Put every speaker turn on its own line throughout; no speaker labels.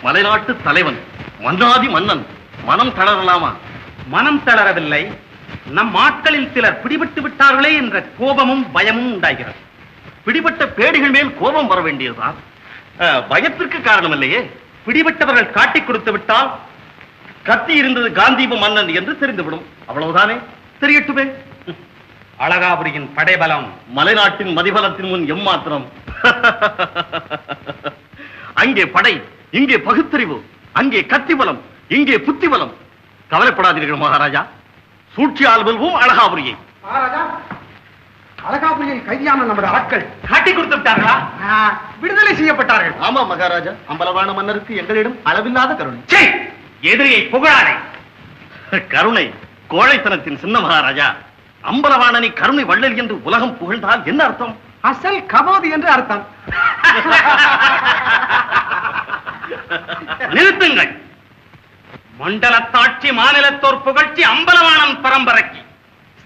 மலைநாட்டு தலைவன், மன்னாதி மன்னன் மனம் தளரலாமா?
மனம் தளரவில்லை. நம் ஆட்களில் சிலர் பிடிபட்டு விட்டார்களே என்ற கோபமும் பயமும் உண்டாகிறது.
பிடிபட்ட பேடிகள் மேல் கோபம் வர வேண்டியதுதான். பயத்திற்கு காரணம் இல்லையே.
பிடிபட்டவர்கள் காட்டிக் கொடுத்து விட்டால்
கத்தி இருந்தது காந்தீப மன்னன் என்று தெரிந்துவிடும். அவ்வளவுதானே? தெரியட்டுமே.
அழகாபுரியின் படைபலம்
மலைநாட்டின் மதிபலத்தின் முன் எம்மாத்திரம். அங்கே படை, இங்கே பகுத்தறிவு, அங்கே கத்தி பலம், இங்கே புத்தி பலம். கவலைப்படாதீர்கள் மகாராஜா. சூழ்ச்சியால் வெல்வோம் அழகாபுரியை.
அழகாபுரியை கைதியான நமது ஆட்கள்
காட்டிக் கொடுத்து விட்டார்களா?
விடுதலை செய்யப்பட்டார்கள்.
ஆமா மகாராஜா. அம்பலவாண மன்னருக்கு எங்களிடம் அளவில்லாத கருணை.
எதிரியை புகழாதே.
கருணை கோழைத்தனத்தின் சின்ன மகாராஜா. அம்பலவாணனை கருணை வள்ளல் என்று உலகம் புகழ்ந்தால் என்ன அர்த்தம்?
அசல் கபோதி என்று அர்த்தம்.
நிறுத்துங்கள். மண்டலத்தாட்சி மாநிலத்தோர் புகழ்ச்சி அம்பலவாணன் பரம்பரைக்கு,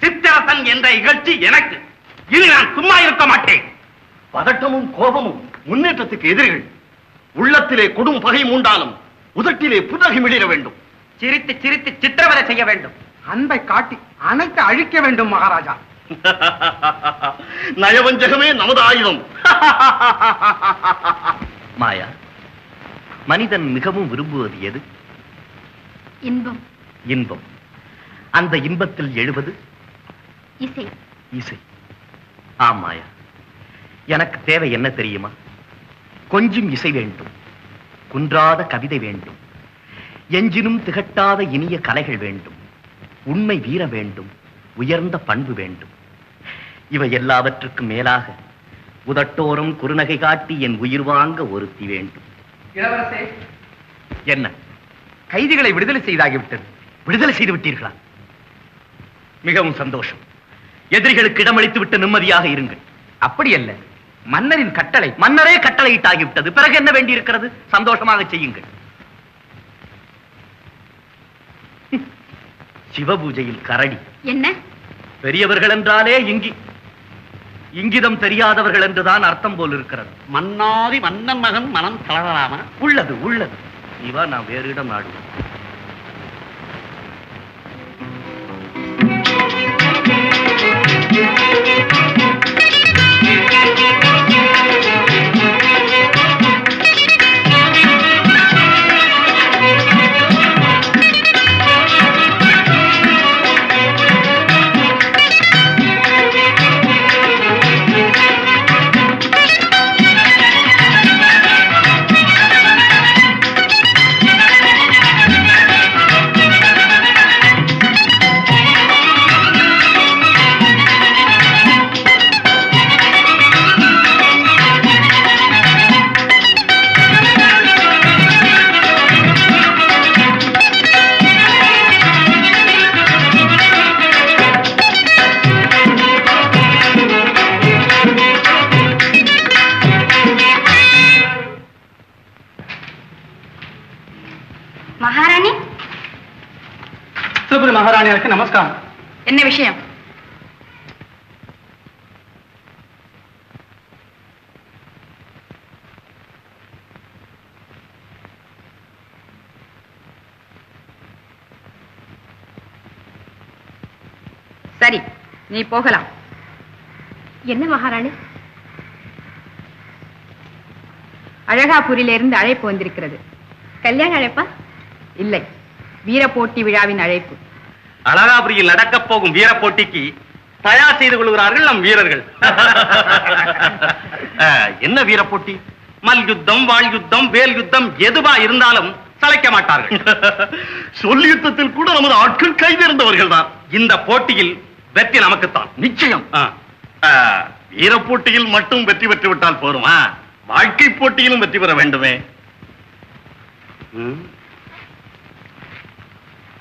சித்திரசன் என்ற இகழ்ச்சி எனக்கு. இனி நான் சும்மா இருக்க மாட்டேன்.
பதட்டமும் கோபமும் முன்னேற்றத்துக்கு எதிரிகள். உள்ளத்திலே கொடும் பகை மூண்டாலும் உதட்டிலே புன்னகை மிளிர வேண்டும்.
சிரித்து சிரித்து சித்திரவதை செய்ய வேண்டும்.
அன்பை காட்டி அனைத்து அழிக்க வேண்டும் மகாராஜா.
நயவஞ்சகமே நமது ஆயுதம்.
மாயா, மனிதன் மிகவும் விரும்புவது எது?
இன்பம்.
இன்பம். அந்த இன்பத்தில் எழுவது
இசை.
இசை. ஆம் மாயா, எனக்கு தேவை என்ன தெரியுமா? கொஞ்சம் இசை வேண்டும், குன்றாத கவிதை வேண்டும், எஞ்சினும் திகட்டாத இனிய கலைகள் வேண்டும், உண்மை வீர வேண்டும், உயர்ந்த பண்பு வேண்டும். இவை எல்லாவற்றுக்கும் மேலாக உதட்டோரம் குறுநகை காட்டி என் உயிர் வாங்க ஒருத்தி வேண்டும்.
இளவரசே,
என்ன?
கைதிகளை விடுதலை செய்தாகிவிட்டது.
விடுதலை செய்து விட்டீர்களா? மிகவும் சந்தோஷம். எதிரிகளுக்கு இடமளித்து விட்டு நிம்மதியாக இருங்கள்.
அப்படி அல்ல, மன்னரின் கட்டளை.
மன்னரே கட்டளையிட்டாகிவிட்டது. பிறகு என்ன வேண்டியிருக்கிறது? சந்தோஷமாக செய்யுங்கள். சிவபூஜையில் கரடி.
என்ன?
பெரியவர்கள் என்றாலே இங்கிதம் தெரியாதவர்கள் என்றுதான் அர்த்தம் போல் இருக்கிறது.
மன்னாதி மன்னன் மகன் மனம் தளரலாமா?
உள்ளது உள்ளது. இவா நான் வேறு இடம் நாடுவேன்.
மகாராணி.
சிவபுரி மகாராணியாருக்கு நமஸ்காரம்.
என்ன விஷயம்? சரி, நீ போகலாம். என்ன மகாராணி? அழகாபுரியிலிருந்து அழைப்பு வந்திருக்கிறது. கல்யாண அழைப்பா? இல்லை, வீர போட்டி விழாவின் அழைப்பு.
அழகாபுரியில் நடக்கப் போகும் வீர போட்டிக்கு தயார் செய்து கொள்கிறார்கள் நம் வீரர்கள்.
என்ன வீர போட்டி?
மல்யுத்தம், வாழ் யுத்தம், வேல் யுத்தம் எதுவா இருந்தாலும் சளைக்க மாட்டார்கள்.
சொல் யுத்தத்தில் கூட நமது ஆட்கள் கைதேர்ந்தவர்கள் தான்.
இந்த போட்டியில் வெற்றி நமக்குத்தான்.
நிச்சயம். வீர போட்டியில் மட்டும் வெற்றி பெற்று விட்டால் போருமா? வாழ்க்கை போட்டியிலும் வெற்றி பெற வேண்டுமே.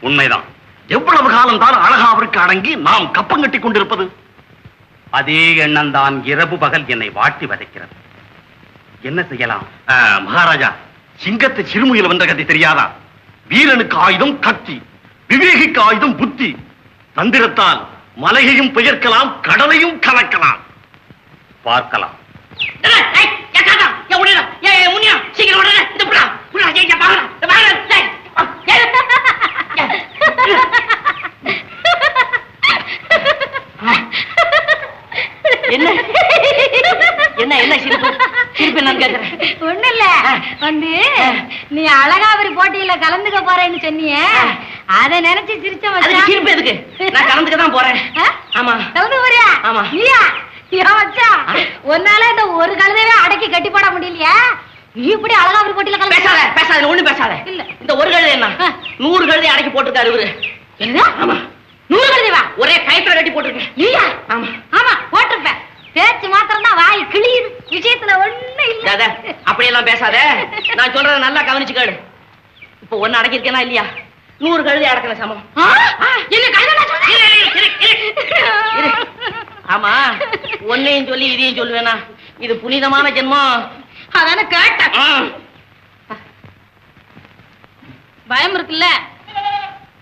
உண்மைதான்.
எவ்வளவு காலம் தான் அழகாவிற்கு அடங்கி நாம் கப்பம் கட்டி கொண்டிருப்பது?
அதே எண்ணம் தான் இரவு பகல் என்னை வாட்டி வதைக்கிறது. என்ன செய்யலாம்?
மகாராஜா, சிங்கத்தை சிறுமுயல் வென்ற கதை தெரியாதா? வீரனுக்கு ஆயுதம் கத்தி, விவேகிக்கு ஆயுதம் புத்தி. தந்திரத்தால் மலையையும் பெயர்க்கலாம், கடலையும் கலக்கலாம்.
பார்க்கலாம்.
சீக்கிரம் வந்து நீ அழகாவரி போட்டியில கலந்துக்க போறேன்னு சொன்னியே அத நினைச்சு சிரிச்ச மச்சான்.
சிரிப்பு எதுக்கு? நான் கலந்துக்க தான் போறேன். ஆமா.
கலந்து போறியா?
ஆமா.
நீயா? ஏன் மச்சான் உன்னால இந்த ஒரு கழுதையே அடக்கி கட்டி போட முடியலையா? நீ இப்படி அழகாவரி போட்டியில
பேசாத பேசாத ஒண்ணு பேசாத.
இல்ல
இந்த ஒரு கழுதை என்ன 100 கழுதை அடக்கி போட்டுருக்காரு இவரு.
என்ன? ஆமா 100 கழுதைவா?
ஒரே கயித்துல கட்டி போட்டுருக்கேன்.
நீயா?
ஆமா
ஆமா போட்டிருப்ப. பேச்சு மாத்திரம் தான் வாய் கிளியுது, விஷயத்துல ஒண்ணு இல்ல.
அப்படியெல்லாம் பேசாத. நான் சொல்றத நல்லா கவனிச்சு கேளு. இப்போ ஒன்னு அடக்கி இருக்கேனா இல்லையா? 100 கழுதை அடக்கின சமம்.
என்ன கழுதை?
ஆமா ஒன்னையும் சொல்லி இதையும் சொல்லுவேனா? இது புனிதமான ஜென்மம்.
அதான கேட்டேன். பயம் இருக்குல்ல?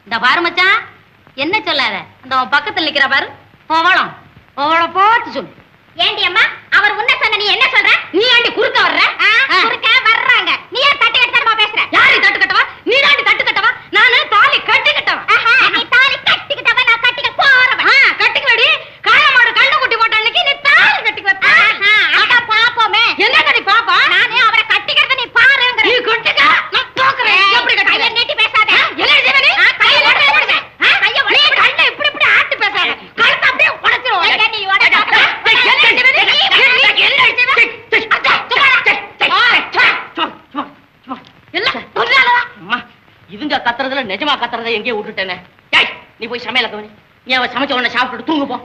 இந்த பாரு மச்சான், என்ன சொல்லாத. இந்த பக்கத்துல நிக்கிற பாரு பவளம், அவளை பார்த்து சொல்லு.
ஏண்டி அம்மா அவர் உன்ன சொன்ன நீ என்ன சொல்ற?
நீ ஆண்டி குறுக்க வர்ற?
குறுக்க வர்றாங்க. நீ ஏன் தட்டு கட்டமா பேசுற?
யாரு தட்டு கட்டவா? நீ தாண்டி தட்டு கட்டவா? நானு தாலி கட்டிக்கிட்டவா.
நீ தாலி கட்டிக்கிட்டவ, நான் கட்டிக்க போறவன்.
கட்டிக்குவடி. காயமாடு கண்ணு குட்டி போட்ட அன்னைக்கு நீ தாலி கட்டிக்குவ.
அட பாப்போமே.
என்னங்க நீ பாப்பா?
நானே அவரை கட்டிக்கிறத நீ பாருங்கற.
நீ கட்டிக்க, நான் தோக்குறேன். எப்படி கட்டிக்க?
கைய நீட்டி பேசாத.
என்ன ஜீவனி?
கைய நீட்டி பேசாத. கைய
நீ கண்ணை இப்படி இப்படி ஆட்டி பேசாத. கழுத்தை அப்படியே உடைச்சிரும்.
கைய நீ உடைச்சு.
இதுங்க கத்துறதுல நிஜமா கத்துறத எங்கேயே விட்டுட்டேனே. நீ போய் சமையல கவனி. நீ அவ சமைச்ச உடனே சாப்பிட்டு தூங்கு போ.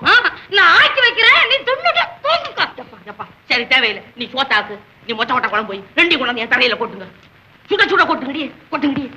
நான் ஆக்கி வைக்கிறேன், நீ துண்ணுட்டு தூங்குக்கா.
சரி தேவையில்லை. நீ சோத்தாக்கு. நீ மொச்ச கொட்டை குழம்பு போய் 2 கொண்டாந்து என் தரையில கொட்டுங்க. சுட சுட கொட்டுங்கடி கொட்டுங்கடி.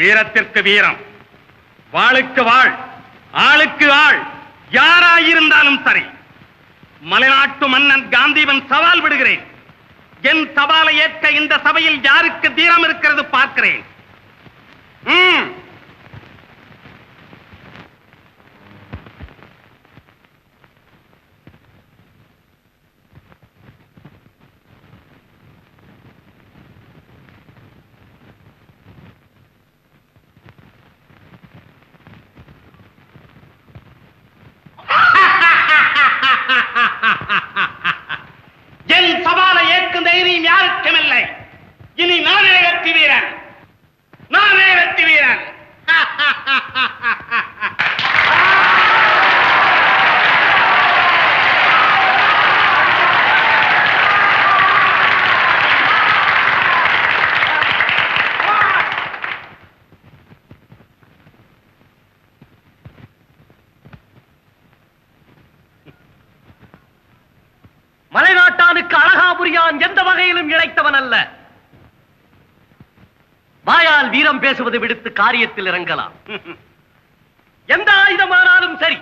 வீரத்திற்கு வீரம், வாளுக்கு வாழ், ஆளுக்கு ஆள், யாராயிருந்தாலும் சரி மலைநாட்டு மன்னன் காந்திவன் சவால் விடுகிறேன். என் சவாலை ஏற்க இந்த சபையில் யாருக்கு தீரம் இருக்கிறது பார்க்கிறேன். என் சவாலை ஏற்கும் தைரியம் யாருக்கும் இல்லை. இனி நானே வெற்றி வீரன், நானே வெற்றி வீரன்.
மலைநாட்டானுக்கு அழகாபுரியான் எந்த வகையிலும் இழைத்தவன் அல்ல. வாயால் வீரம் பேசுவது விடுத்து காரியத்தில் இறங்கலாம். எந்த ஆயுதமானாலும் சரி.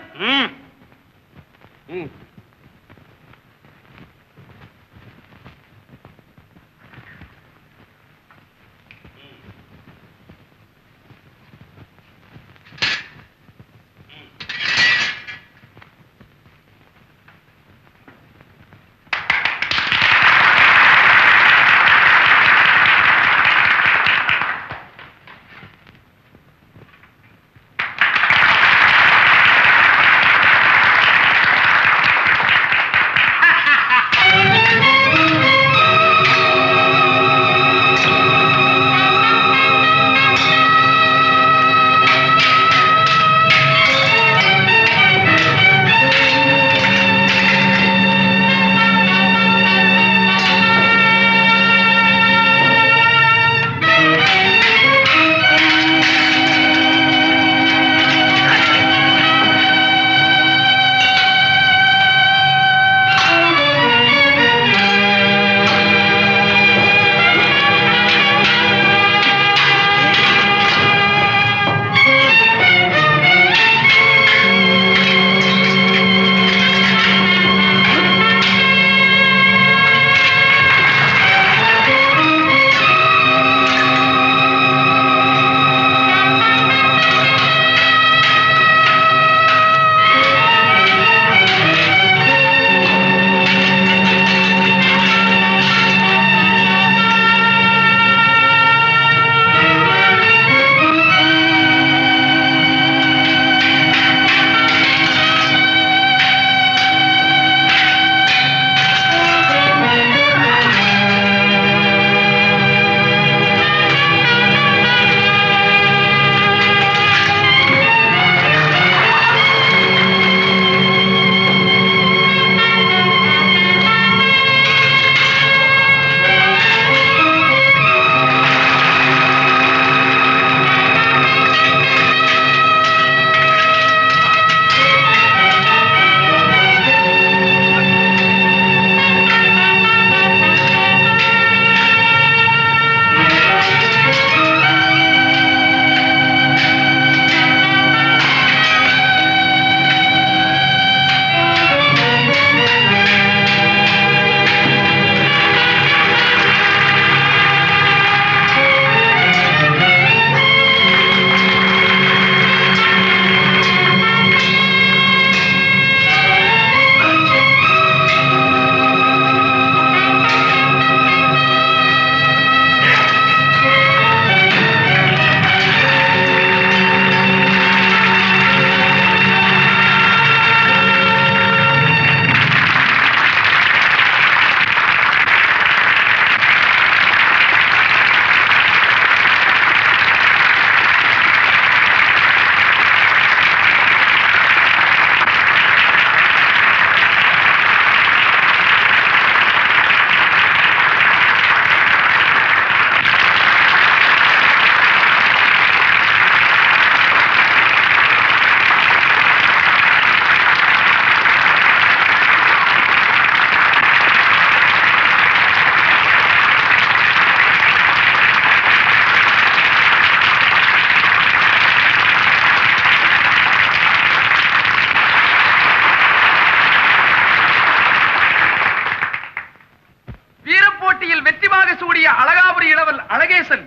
போட்டியில் வெற்றிவாக சூடிய அழகாபுரி இளவல் அழகேசன்,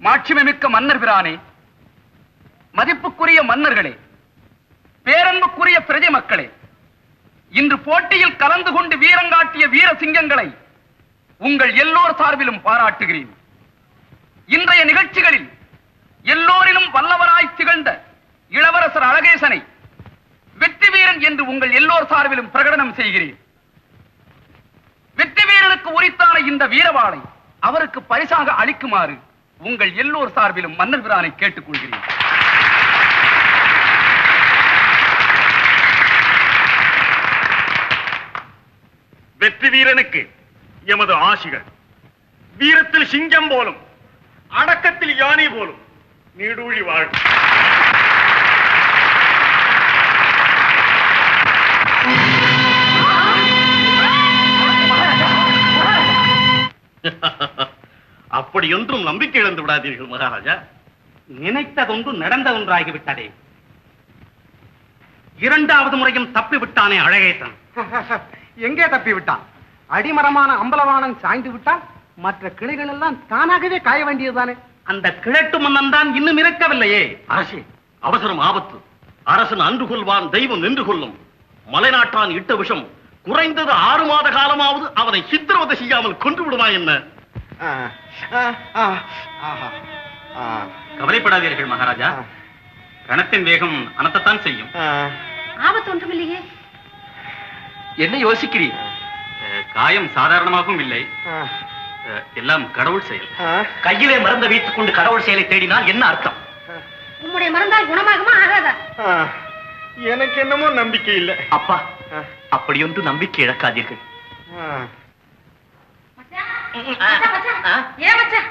மாட்சிமிக்க மன்னர் பிரானே, மதிப்புக்குரிய மன்னர்களே, பேரன்புக்குரிய பிரஜை மக்களே, இன்று போட்டியில் கலந்து கொண்டு வீரங்காட்டிய வீர சிங்கங்களை உங்கள் எல்லோர் சார்பிலும் பாராட்டுகிறேன். இன்றைய நிகழ்ச்சிகளில் எல்லோரிலும் வல்லவராய் திகழ்ந்த இளவரசர் அழகேசனை வெற்றி வீரன் என்று உங்கள் எல்லோர் சார்பிலும் பிரகடனம் செய்கிறேன். வெற்றி வீரனுக்கு உரித்தான இந்த வீரவாளை அவருக்கு பரிசாக அளிக்குமாறு உங்கள் எல்லோர் சார்பிலும் மன்னர் பிரானை கேட்டுக் கொள்கிறேன்.
வெற்றி வீரனுக்கு எமது ஆசிகள். வீரத்தில் சிங்கம் போலும், அடக்கத்தில் யானை போலும் நீடூழி வாழ். அப்படியொன்றும் நம்பிக்கை இழந்து விடாதீர்கள் மகாராஜா.
நினைத்ததொன்று நடந்த ஒன்றாகிவிட்டதே. இரண்டாவது முறையும் தப்பிவிட்டானே அழகேசன்.
எங்கே தப்பி விட்டான்? அடிமரமான அம்பலவாணன் சாய்ந்து விட்டால் மற்ற கிளைகள் எல்லாம் தானாகவே காய வேண்டியதுதானே.
அந்த கிழட்டு மன்னன் தான் இன்னும் இறக்கவில்லையே.
அரசே, அவசரம் ஆபத்து. அரசன் அன்று கொள்வான், தெய்வம் நின்று கொள்ளும். மலைநாட்டான் இட்ட விஷம் குறைந்தது 6 மாத காலமாவது அவனை சித்திரவதை செய்யாமல் கொன்று விடுமா என்ன?
கவலைப்படாதீர்கள் மகாராஜா, ரணத்தின் வேகம் அனத்தத்தான் செய்யும்.
ஆபத்து ஒன்றுமில்லையே.
என்ன யோசிக்கிறீர்?
காயம் சாதாரணமாகவும் இல்லை, எல்லாம் கடவுள் செயல்.
கையிலே மருந்தை வைத்துக் கொண்டு கடவுள் செயலை தேடினால் என்ன அர்த்தம்?
உம்முடைய மருந்தால் குணமாகுமா ஆகாதா?
எனக்கு என்னமோ நம்பிக்கை இல்லை.
அப்பா, அப்படியொன்று நம்பிக்கை இழக்காதீர்கள்.
ஏன் மச்சான்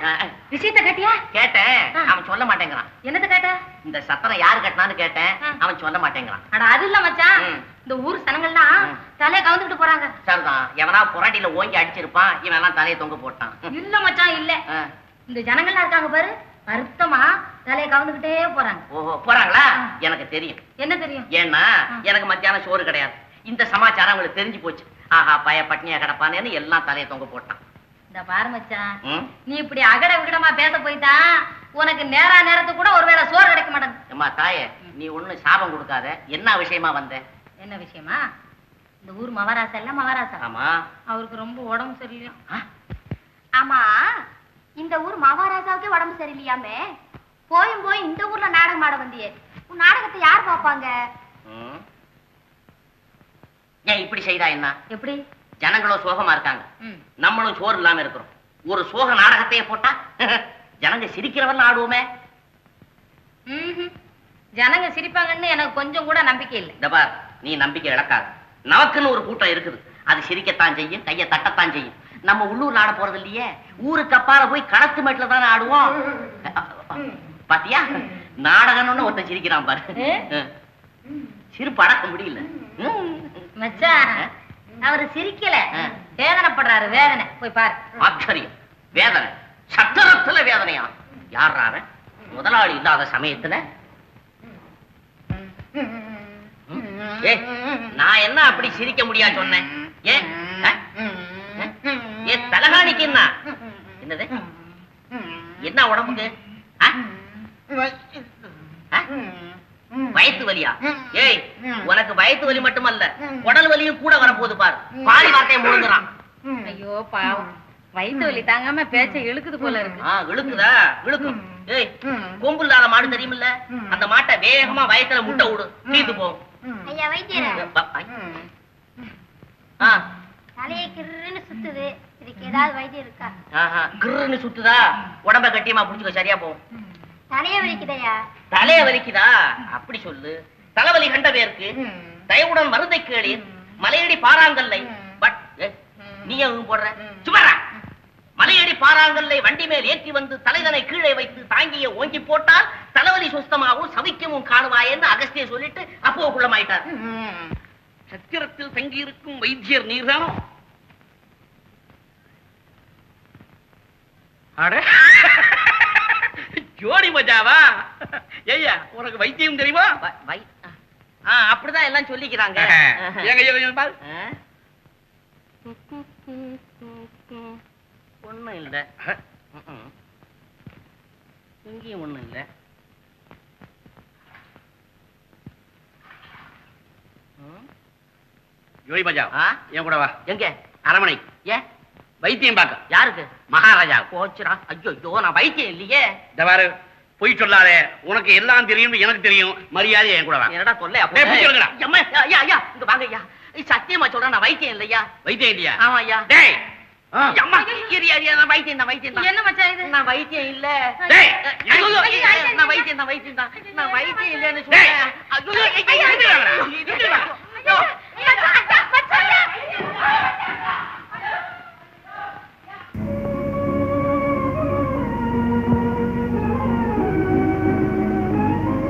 விஷயத்தை கேட்டியா?
கேட்டேன், அவன் சொல்ல மாட்டேங்கிறான்.
என்னது கேட்ட?
இந்த சத்தனை யாரு கட்டினான்னு கேட்டேன், அவன் சொல்ல மாட்டேங்கிறான்.
அட அது இல்ல மச்சான், இந்த ஊர் சனங்கள்லாம் தலையை கவுந்துக்கிட்டு போறாங்க.
சரிதான், எவனா புராட்டியில ஓங்கி அடிச்சிருப்பான், இவன் எல்லாம் தலையை தொங்க போட்டான்.
இல்ல மச்சான் இல்ல, இந்த ஜனங்கள்லாம் இருக்காங்க பாரு, வருத்தமா தலையை கவுந்துக்கிட்டே போறாங்க.
ஓஹோ, போறாங்களா? எனக்கு தெரியும்.
என்ன தெரியும்?
ஏன்னா எனக்கு மத்தியானம் சோறு கிடையாது. இந்த சமாச்சாரம் அவங்களுக்கு தெரிஞ்சு போச்சு. ஆஹா, பய பட்னியா கிடப்பானேன்னு எல்லாம் தலையை தொங்க போட்டான்.
இந்த பாரு மச்சான், நீ இப்படி அகட விகடமா பேச போய்தான் உனக்கு நேரா நேரத்துக்கு கூட ஒருவேளை சோறு கிடைக்க மாட்டேங்குது.
அம்மா தாயே, நீ ஒண்ணு சாபம் கொடுக்காத. என்ன விஷயமா வந்த?
என்ன விஷயமா? இந்த ஊர் மகாராசா இல்ல மகாராசா,
ஆமா,
அவருக்கு ரொம்ப உடம்பு சரியில்லையா.
ஆமா, இந்த ஊர் மகாராஜாவுக்கே உடம்பு சரியில்லையாமே. போயும் போய் இந்த ஊர்ல நாடகம் ஆட வந்தியே, உன் நாடகத்தை யார் பாப்பாங்க?
ஏன் இப்படி செய்தா என்ன?
எப்படி?
ஜனங்களும் சோகமா இருக்காங்க, நம்மளும் சோறு இல்லாம இருக்கிறோம். ஒரு சோக நாடகத்தையே போட்டா ஜனங்க சிரிக்கிறவன் ஆடுவோமே.
ஜனங்க சிரிப்பாங்கன்னு எனக்கு கொஞ்சம் கூட நம்பிக்கை இல்லை.
இந்த பார், நீ நம்பிக்கை இழக்காது. நமக்குன்னு ஒரு கூட்டம் இருக்குது, அது சிரிக்கத்தான் செய்யும், கையை தட்டத்தான் செய்யும். நம்ம உள்ளூர்ல ஆட போறது இல்லையே, ஊருக்கு அப்பால போய் களத்து மேட்டுல தானே ஆடுவோம். பாத்தியா, நாடகம்னு ஒருத்தன் சிரிக்கிறான் பாரு. சிரிப்பு அடக்க முடியல.
மச்சான், அவரு சிரிக்கல, வேதனைப்படுறாரு. வேதனை போய் பாரு.
ஆச்சரியம், வேதனை, சட்டரத்துல வேதனையா? யார் அவன்? முதலாளி இல்லாத சமயத்துல நான் என்ன அப்படி சிரிக்க முடியாது சொன்னேன்? ஏன் தலகாணிக்கு என்ன? என்னது? என்ன உடம்புக்கு? வயிற்று வலியா? ஏய், உனக்கு வயிற்று வலி மட்டுமல்ல, உடல் வலியும் கூட வரப்போகுது பாரு. பாதி வார்த்தையை முழுங்குறான்.
ஐயோ பாவம், வயிற்று வலி தாங்காம பேச்ச இழுக்குது போல இருக்கு.
இழுக்குதா? இழுக்கும். ஏய், கொம்பு இல்லாத மாடு தெரியுமில்ல, அந்த மாட்டை வேகமா வயத்துல முட்டை விடு, தீர்த்து போகும்.
ஐயா வைத்தியர்,
ஆ,
தலையை கிருன்னு சுத்துது, இதுக்கு ஏதாவது வைத்தியம் இருக்கா?
கிருன்னு சுத்துதா? உடம்ப கட்டியமா புடிச்சுக்க, சரியா போகும்.
தலைய வலிக்குதையா?
தலைய வலிக்குதா? அப்படி சொல்லு. தலைவலி கண்ட பேருக்கு தயவுடன் மருந்தை கேளீர், மலையடி பாறாங்கல்லை. பட் நீ எதுவும் போடுற? சும்மாரா. மலையடி பாறாங்கல்லை வண்டி மேல் ஏற்றி வந்து தலைதனை கீழே வைத்து தாங்கிய ஓங்கி போட்டால் தலைவலி சுஸ்தமாகவும் சவிக்கமும் காணுவாயன்னு அகஸ்திய சொல்லிட்டு அப்போ குள்ளமாயிட்டார். சத்திரத்தில் தங்கியிருக்கும் வைத்தியர் நீர்தானோ? ஜோடி மஜாவா? ஏய்யா, உனக்கு வைத்தியம் தெரியுமா? அப்படிதான் எல்லாம் சொல்லிக்கிறாங்க.
எங்க கொஞ்சம் பாரு.
ஒண்ணும் இல்ல. இங்கேயும் ஒண்ணும் இல்ல.
ஜோதி பாஜா என் கூட வா.
எங்க?
அரமனை
ஏன்?
வைத்தியம் பார்க்க.
யாருக்கு?
மகாராஜா.
போச்சுடா. ஐயோ நான் வைத்தியம் இல்லையே.
இந்த பாரு, பொய் சொல்லாதே. உனக்கு எல்லாம் தெரியும், எனக்கு தெரியும். மரியாதை என் கூட வா.
என்னடா சொல்ல?
டேய், பிடிச்சு எடுங்கடா.
ஐயா இங்க வாங்க ஐயா. சத்தியமா சொல்றேன், நான் வைத்தியம் இல்லையா.
வைத்தியம் இல்லையா?
ஆமா ஐயா.
டேய்
அம்மா நான் வைத்தியம் தான்.
என்ன மச்சான் இது?
நான் வைத்தியம் இல்ல.
டேய்,
ஐயோ, நான் வைத்தியம் தான். நான் வைத்தியம் இல்லன்னு
டேய்,
சொல்றேன். ஐயோ,
நிறுத்து வாங்கடா.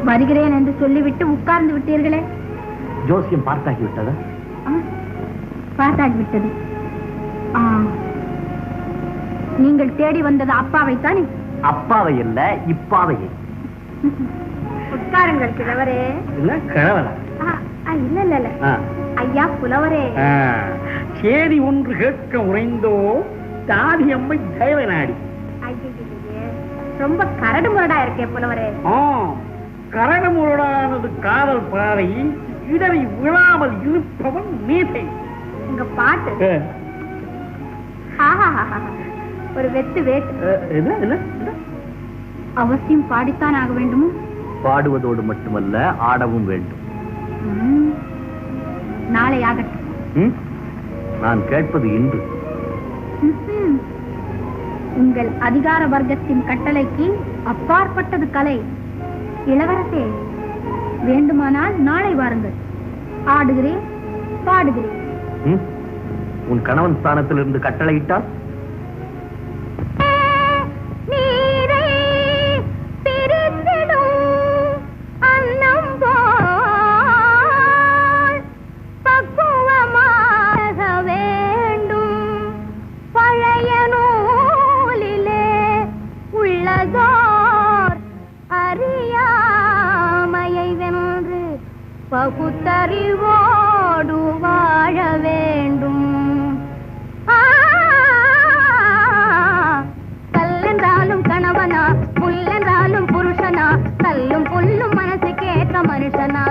வருகிறேன் என்று சொல்லிவிட்டு உட்கார்ந்து விட்டீர்களே.
ஜோசியம் பார்த்தாகி விட்டதா?
பார்த்தாகிவிட்டது. நீங்கள் தேடி வந்தது அப்பாவைத்தானே?
அப்பாவை இல்ல, இப்பாவையே.
உட்காருங்கள் கிழவரே.
இல்ல கிழவனா?
இல்ல இல்ல இல்ல ஐயா புலவரே.
சேரி ஒன்று கேட்க உறைந்தோ தாதி அம்மை தேவநாடி.
ரொம்ப கரடு முரடா இருக்கே புலவரே.
கரடு முரடானது காதல் பாறை, இடரை விழாமல் இருப்பவன் மீசை.
உங்க பாட்டு ஒரு வெத்து வேட்டு. அவசியம் பாடித்தான் ஆக வேண்டும்.
பாடுவதோடு மட்டுமல்ல, ஆடவும் வேண்டும்.
நாளை ஆகட்டும்.
நான் கேட்பது இன்று.
உங்கள் அதிகார வர்க்கத்தின் கட்டளைக்கு அப்பாற்பட்டது கலை. இளவரசே, வேண்டுமானால் நாளை வாருங்கள். ஆடுகிறேன், பாடுகிறேன்.
உன் கணவன் ஸ்தானத்திலிருந்து கட்டளையிட்டால்
பகுத்தறிவோடு வாழ வேண்டும். கல்லென்றாலும் கணவனா, புல்லென்றாலும் புருஷனா, கல்லும் புல்லும் மனசுக்கேற்ற மனுஷனா.